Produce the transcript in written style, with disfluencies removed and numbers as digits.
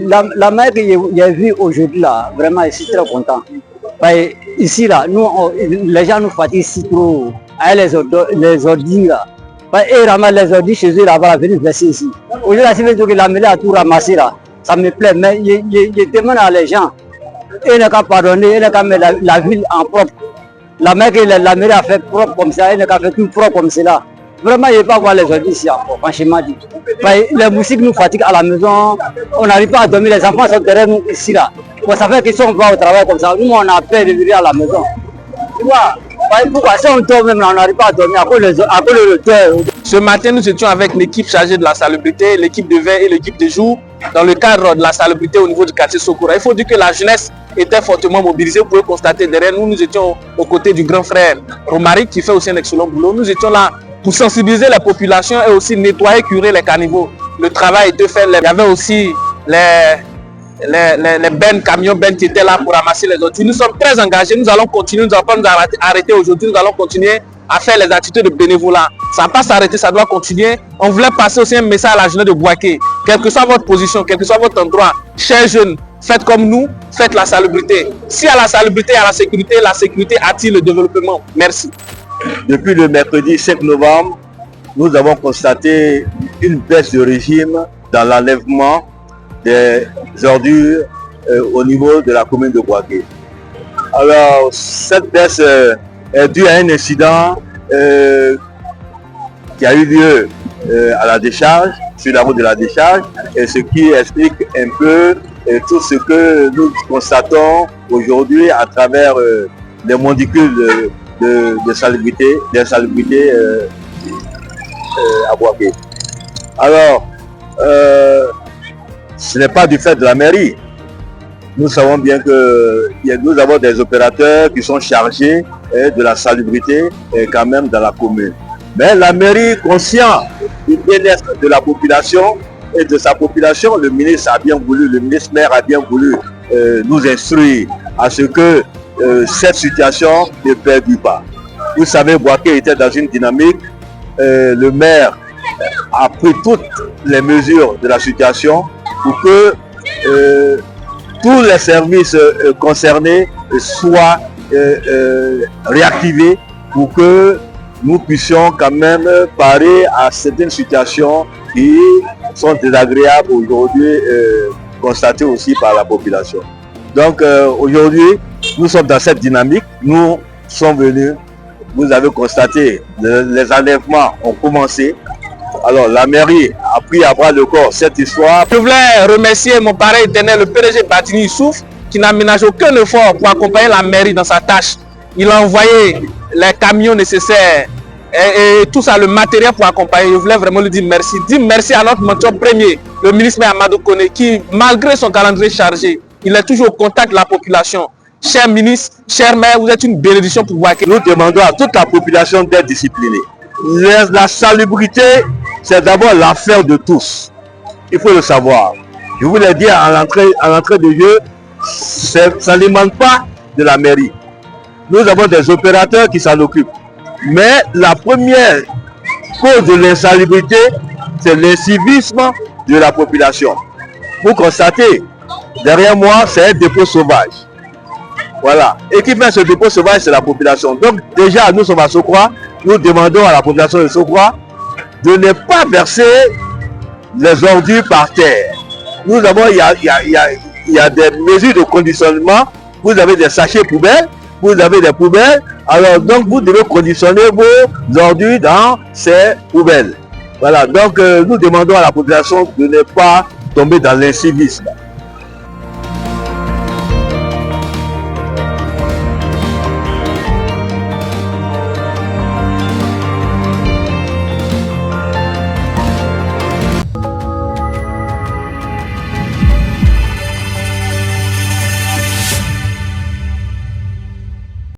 La mer que j'ai vue aujourd'hui là, vraiment, je suis très content. Ici là, les gens nous fatiguent ici trop. Avec les ordures là. Et ramassent les ordures chez eux là-bas, venir verser ici. Aujourd'hui, la mairie a tout ramassé là. Ça me plaît, mais je demande à les gens, ils n'ont qu'à pardonner, ils n'ont qu'à mettre la ville en propre. La mer que la mairie a fait propre comme ça, ils n'ont qu'à faire tout propre comme cela. Vraiment, je ne vais pas voir les ordures ici encore, franchement dit. Les moustiques nous fatiguent à la maison, on n'arrive pas à dormir, les enfants sont derrière nous ici là. Bon, ça fait que si on va au travail comme ça, nous on a peur de venir à la maison. Tu vois? Pourquoi si on dort même là, on n'arrive pas à dormir à cause de l'odeur. Ce matin, nous étions avec l'équipe chargée de la salubrité, l'équipe de veille et l'équipe de jour, dans le cadre de la salubrité au niveau du quartier Sokora. Il faut dire que la jeunesse était fortement mobilisée. Vous pouvez constater derrière nous, nous étions aux côtés du grand frère Romaric qui fait aussi un excellent boulot. Nous étions là pour sensibiliser la population et aussi nettoyer, curer les caniveaux. Le travail était fait. Il y avait aussi les bennes, camions, bennes qui étaient là pour ramasser les ordures. Nous sommes très engagés, nous allons continuer, nous n'allons pas nous arrêter aujourd'hui, nous allons continuer à faire les activités de bénévolat. Ça ne va pas s'arrêter, ça doit continuer. On voulait passer aussi un message à la jeunesse de Bouaké. Quelle que soit votre position, quel que soit votre endroit, chers jeunes, faites comme nous, faites la salubrité. Si à la salubrité, à la sécurité attire le développement. Merci. Depuis le mercredi 5 novembre, nous avons constaté une baisse de régime dans l'enlèvement des ordures au niveau de la commune de Bouaké. Alors, cette baisse est due à un incident qui a eu lieu à la décharge, sur la route de la décharge, et ce qui explique un peu tout ce que nous constatons aujourd'hui à travers les mondicules de salubrité, à Bouaké. Alors, ce n'est pas du fait de la mairie. Nous savons bien que nous avons des opérateurs qui sont chargés de la salubrité quand même dans la commune. Mais la mairie, conscient du bien-être de la population et de sa population, le ministre maire a bien voulu nous instruire à ce que cette situation ne perdure pas. Vous savez, Bouaké était dans une dynamique. Le maire a pris toutes les mesures de la situation pour que tous les services concernés soient réactivés pour que nous puissions quand même parer à certaines situations qui sont désagréables aujourd'hui, constatées aussi par la population. Donc aujourd'hui, nous sommes dans cette dynamique. Nous sommes venus, vous avez constaté, les enlèvements ont commencé. Alors la mairie a pris à bras le corps cette histoire. Je voulais remercier mon parrain éternel, le PDG Batini Youssouf, qui n'a ménagé aucun effort pour accompagner la mairie dans sa tâche. Il a envoyé les camions nécessaires et tout ça, le matériel pour accompagner. Je voulais vraiment lui dire merci. Dire merci à notre mentor premier, le ministre Amadou Kone, qui, malgré son calendrier chargé, il est toujours au contact de la population. Cher ministre, cher maire, vous êtes une bénédiction pour Bouaké. Nous demandons à toute la population d'être disciplinée. La salubrité, c'est d'abord l'affaire de tous. Il faut le savoir. Je voulais dire à l'entrée de jeu, ça ne demande pas de la mairie. Nous avons des opérateurs qui s'en occupent. Mais la première cause de l'insalubrité, c'est l'incivisme de la population. Vous constatez, derrière moi, c'est un dépôt sauvage. Voilà. Et qui fait ce dépôt sauvage, c'est la population. Donc déjà, nous sommes à Sokora. Nous demandons à la population de Sokora de ne pas verser les ordures par terre. Nous avons, il y a des mesures de conditionnement. Vous avez des sachets poubelles, vous avez des poubelles. Alors donc vous devez conditionner vos ordures dans ces poubelles. Voilà. Donc nous demandons à la population de ne pas tomber dans l'incivisme.